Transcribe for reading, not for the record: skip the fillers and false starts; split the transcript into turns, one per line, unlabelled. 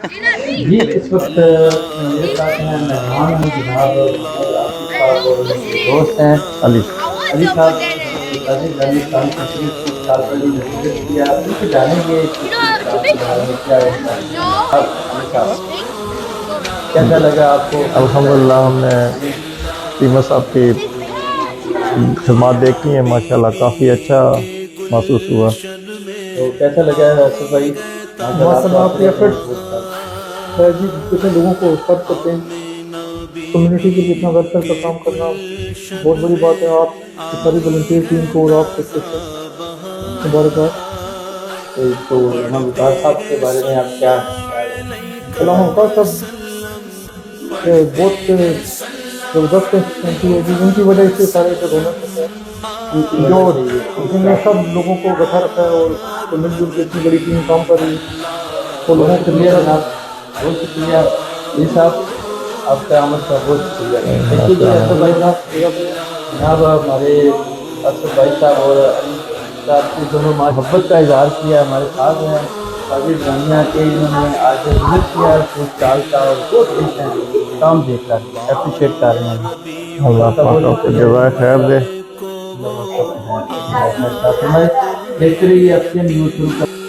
جی اس وقت میرے ساتھ ہیں مہمان ہیں جناب محمد آصف صاحب اور میرے دوست ہیں
علی
علی صاحب جو قاضی دانستان تشریف اس سال بڑی نصیحت کیا ان سے جانیں گے کہ اس سال کے بارے میں کیا اب علی صاحب کیسا لگا آپ کو
الحمدللہ ہم نے قیمت صاحب کی خدمات دیکھی ہیں، ماشاءاللہ کافی اچھا محسوس ہوا۔
تو کیسا لگا ہے آصف بھائی ماشاء اللہ آپ تو
ماشاءاللہ آپ
آتے
کے
رہتے ہیں
ایفرٹس
بہت سال
ہے جی، کتنے لوگوں کو سرو کرتے ہیں، کمیونٹی کے لیے اتنا ویلفیئر کا کام کرنا بہت بڑی بات ہے۔ آپ کی ساری والنٹیئر ٹیم کو اور آپ کو اسپیشل مبارکباد۔
تو امام وقار صاحب کے بارے میں آپ کیا خیال ہے
علامہ
فرمائیں
وقار صاحب بہت زبردست پرسنالٹی ہے جی، ان کی وجہ سے سارے ادھر رونق ہے،
ان کی
جو
وجہ سے یہ
جن نے سب لوگوں کو بیٹھا رکھا ہے اور مل جل کے اتنی بڑی ٹیم کام کر رہی ہے اور
بہت
لوگوں کی
شکریہ
خدمت کر رہی
جناب بہت شکریہ علی صاحب آپ کا آمد کا بہت شکریہ دیکھیے جی
ماشاءاللہ
اسد
ہے۔
بھائی
جزاک
صاحب
جزاک اللہ۔
جناب ہمارے اسد بھائی صاحب اور علی صاحب نے دونوں محبت کا اظہار کیا ہمارے ساتھ ہیں قاضی جامعہ کے انہوں نے آج وزٹ کیا کچھ سال کا اور بہت خوش ہیں کام دیکھ کر اپریشیٹ کر رہے ہیں
اللہ
آپ کا
پاک
بہت
آپ کو
شکریہ
جزائے خیر دے۔
اللہ آپ کا خیر فرمائے دیکھتے رہیے FCN نیوز شروع